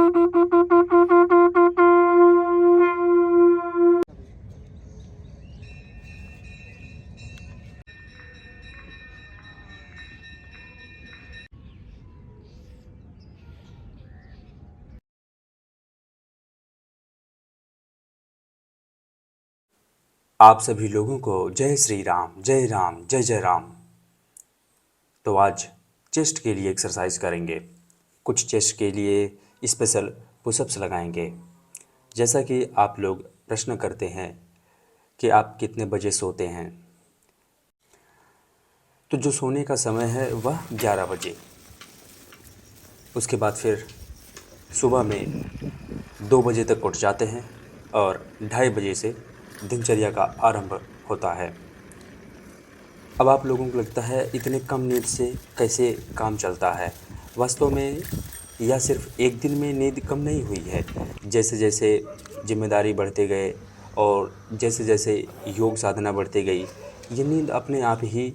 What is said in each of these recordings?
आप सभी लोगों को जय श्री राम, जय राम, जय जय राम। तो आज चेस्ट के लिए एक्सरसाइज करेंगे। कुछ चेस्ट के लिए स्पेशल पुशअप्स लगाएंगे। जैसा कि आप लोग प्रश्न करते हैं कि आप कितने बजे सोते हैं, तो जो सोने का समय है वह 11 बजे। उसके बाद फिर सुबह में 2 बजे तक उठ जाते हैं और 2:30 बजे से दिनचर्या का आरंभ होता है। अब आप लोगों को लगता है इतने कम नींद से कैसे काम चलता है। वास्तव में यह सिर्फ एक दिन में नींद कम नहीं हुई है। जैसे जैसे जिम्मेदारी बढ़ते गए और जैसे जैसे योग साधना बढ़ती गई, ये नींद अपने आप ही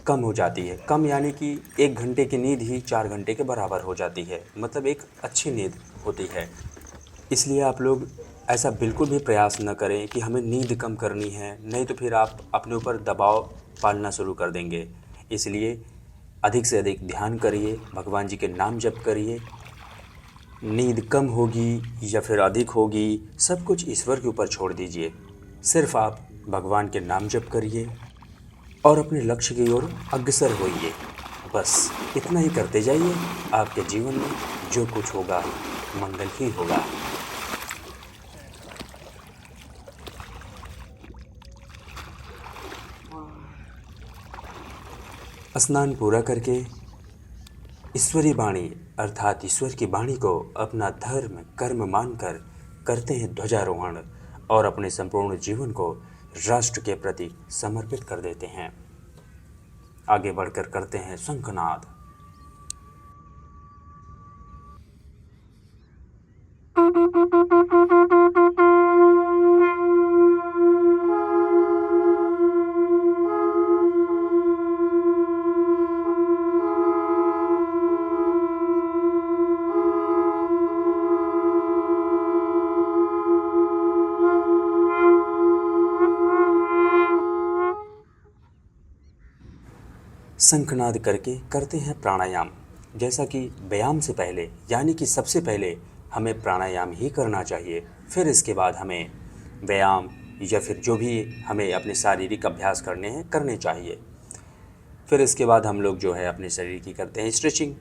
कम हो जाती है। कम यानी कि 1 घंटे की नींद ही 4 घंटे के बराबर हो जाती है। मतलब एक अच्छी नींद होती है। इसलिए आप लोग ऐसा बिल्कुल भी प्रयास न करें कि हमें नींद कम करनी है, नहीं तो फिर आप अपने ऊपर दबाव पालना शुरू कर देंगे। इसलिए अधिक से अधिक ध्यान करिए, भगवान जी के नाम जप करिए। नींद कम होगी या फिर अधिक होगी, सब कुछ ईश्वर के ऊपर छोड़ दीजिए। सिर्फ आप भगवान के नाम जप करिए और अपने लक्ष्य की ओर अग्रसर होइए। बस इतना ही करते जाइए। आपके जीवन में जो कुछ होगा मंगल ही होगा। स्नान पूरा करके ईश्वरी वाणी अर्थात ईश्वर की वाणी को अपना धर्म कर्म मानकर करते हैं ध्वजारोहण और अपने संपूर्ण जीवन को राष्ट्र के प्रति समर्पित कर देते हैं। आगे बढ़कर करते हैं शंखनाद। शंखनाद करके करते हैं प्राणायाम। जैसा कि व्यायाम से पहले यानी कि सबसे पहले हमें प्राणायाम ही करना चाहिए। फिर इसके बाद हमें व्यायाम या फिर जो भी हमें अपने शारीरिक अभ्यास करने हैं करने चाहिए। फिर इसके बाद हम लोग जो है अपने शरीर की करते हैं स्ट्रेचिंग।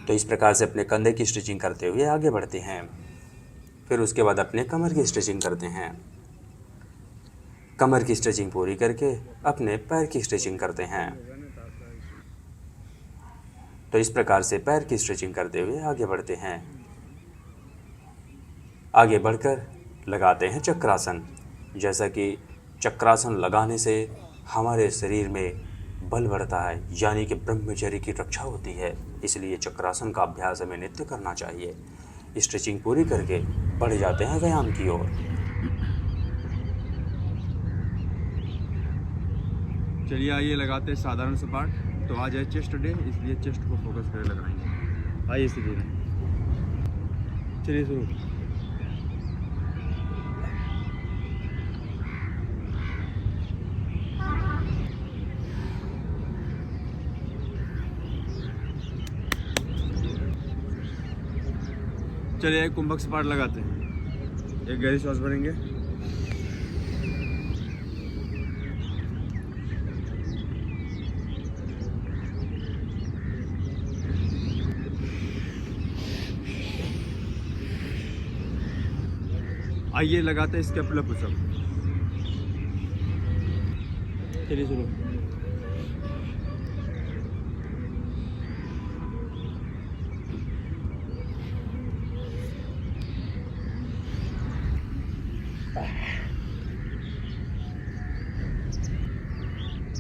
तो इस प्रकार से अपने कंधे की स्ट्रेचिंग करते हुए आगे बढ़ते हैं। फिर उसके बाद अपने कमर की स्ट्रेचिंग करते हैं। कमर की स्ट्रेचिंग पूरी करके अपने पैर की स्ट्रेचिंग करते हैं। तो इस प्रकार से पैर की स्ट्रेचिंग करते हुए आगे बढ़ते हैं। आगे बढ़कर लगाते हैं चक्रासन। जैसा कि चक्रासन लगाने से हमारे शरीर में बल बढ़ता है, यानी कि ब्रह्मचर्य की रक्षा होती है। इसलिए चक्रासन का अभ्यास हमें नित्य करना चाहिए। स्ट्रेचिंग पूरी करके बढ़ जाते हैं व्यायाम की ओर। चलिए आइए लगाते हैं साधारण सपाट। तो आज है चेस्ट डे, इसलिए चेस्ट को फोकस कर लगाएंगे। आइए सीधे चलिए शुरू। चलिए एक कुंभक सपाट लगाते हैं। एक गहरी सांस भरेंगे। आइए लगाते हैं स्कैपुला पुशअप। चलिए शुरू।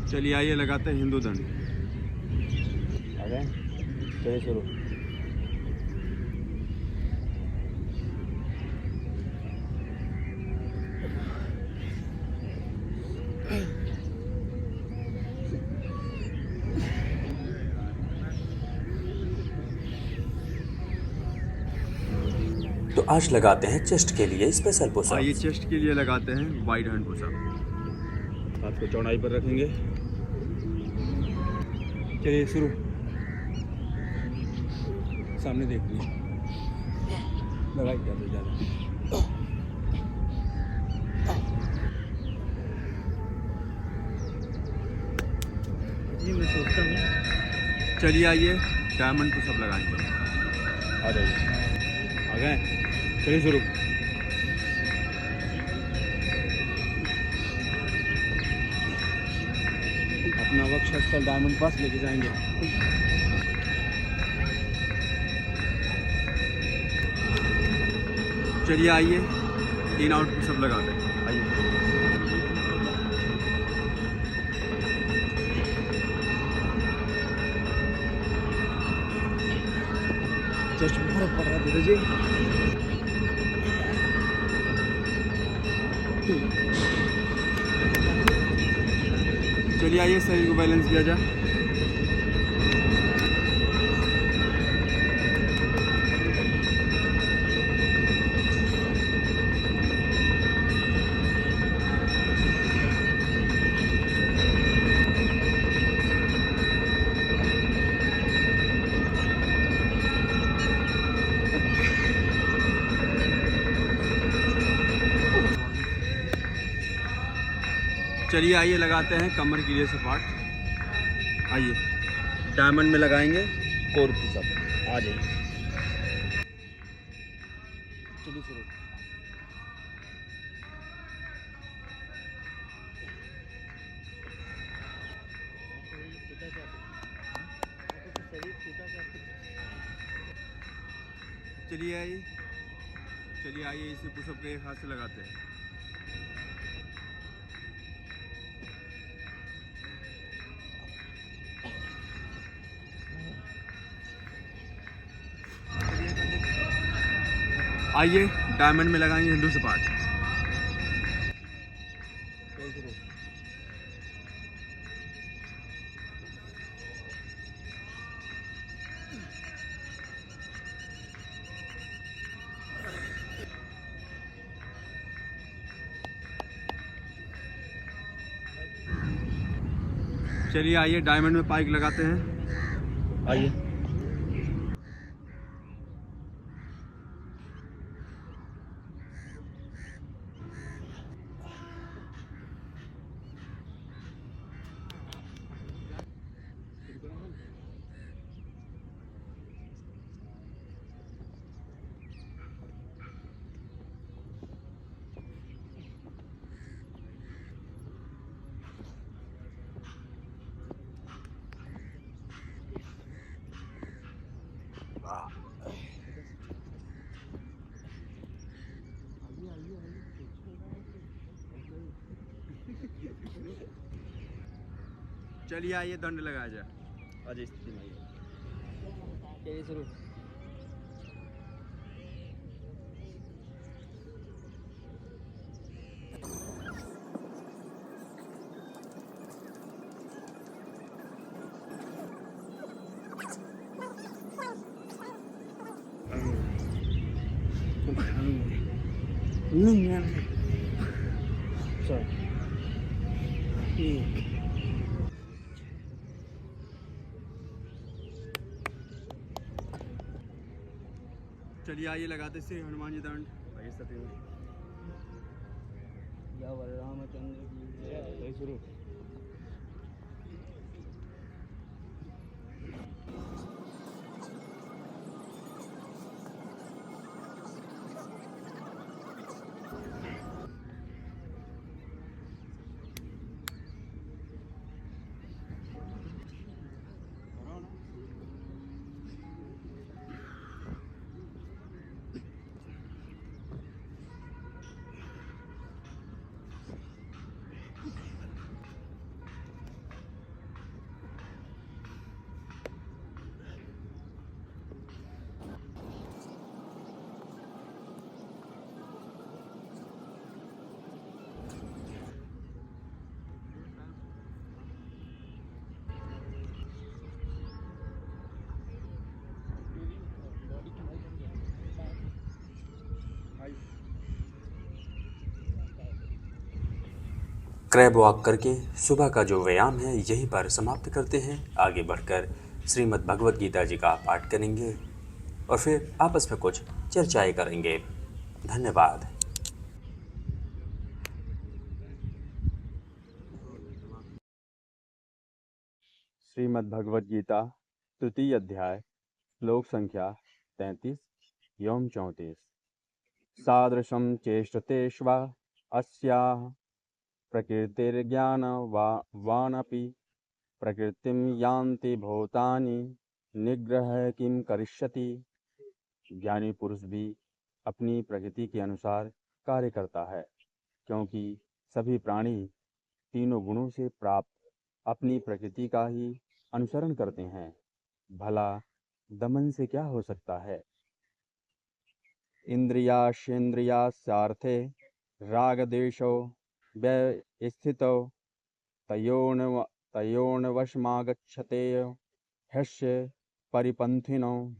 चलिए आइए लगाते हैं हिंदू दंड। चलिए शुरू। तो आज लगाते हैं चेस्ट के लिए स्पेशल आइए पुशअप। चेस्ट के लिए लगाते हैं वाइड हैंड पुशअप। हाथ को चौड़ाई पर रखेंगे। चलिए शुरू। सामने देखिए, लगाई ज़्यादा से ज़्यादा। ये मैं सोचता हूँ। चलिए आइए डायमंड पुशअप लगाएंगे। आ जाइए, आ गए। चलिए शुरू। अपना वक्षस्थल डायमंड पास लेके जाएंगे। चलिए आइए इन आउट पुशअप लगाते हैं। आइए। चेस्ट में फर्क पड़ रहा है धीरे जी। चलिए आइए शरीर को बैलेंस किया जाए। चलिए आइए लगाते हैं कमर के लिए सपाट। आइए डायमंड में लगाएंगे कोर पुशअप। आ जाइए। चलिए शुरू। चलिए आइए, चलिए आइए इसे पुशअप के एक हाथ से लगाते हैं। आइए डायमंड में लगाएंगे हिंदू सपाट। चलिए आइए डायमंड में पाइक लगाते हैं। आइए। चलिए आइए दंड लगाया जाए। आज स्थिति में आइए। चलिए शुरू। चलिए आइए लगाते श्री हनुमान जी दंड। आइए सती या रामचंद्र की जय। शुरू। क्रैब वॉक करके सुबह का जो व्यायाम है यहीं पर समाप्त करते हैं। आगे बढ़कर श्रीमद् भगवत गीता जी का पाठ करेंगे और फिर आपस में कुछ चर्चाएं करेंगे। धन्यवाद। श्रीमद् भगवद गीता तृतीय अध्याय श्लोक संख्या 33 एवं 34। सादृशं चेष्टते अस्याः प्रकृतिर्ज्ञानवानपि प्रकृतिं यान्ति भूतानि निग्रह किं करिष्यति। ज्ञानी पुरुष भी अपनी प्रकृति के अनुसार कार्य करता है, क्योंकि सभी प्राणी तीनों गुणों से प्राप्त अपनी प्रकृति का ही अनुसरण करते हैं। भला दमन से क्या हो सकता है। इंद्रियाशेन्द्रियार्थें रागदेशो व्यस्थितौ तयोर्वशमागच्छते ह्यस्य परिपंथिनो।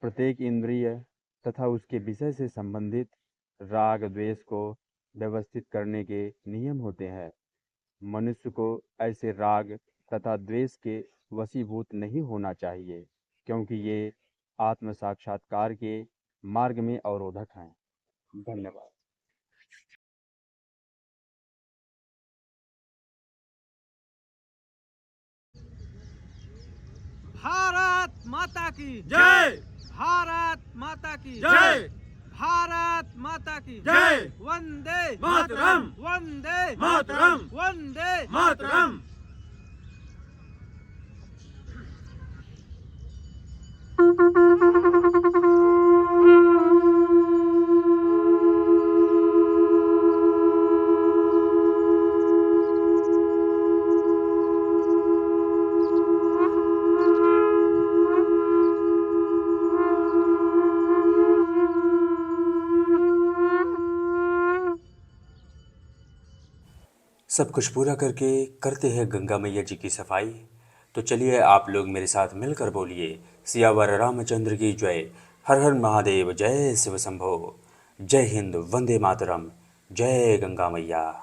प्रत्येक इंद्रिय तथा उसके विषय से संबंधित राग द्वेष को व्यवस्थित करने के नियम होते हैं। मनुष्य को ऐसे राग तथा द्वेष के वशीभूत नहीं होना चाहिए, क्योंकि ये आत्म साक्षात्कार के मार्ग में अवरोधक हैं। धन्यवाद। भारत माता की जय। भारत माता की जय। भारत माता की जय। वंदे मातरम। वंदे मातरम। वंदे मातरम। सब कुछ पूरा करके करते हैं गंगा मैया जी की सफाई। तो चलिए आप लोग मेरे साथ मिलकर बोलिए, सियावर रामचंद्र की जय। हर हर महादेव, जय शिव शंभो। जय हिंद, वंदे मातरम, जय गंगा मैया।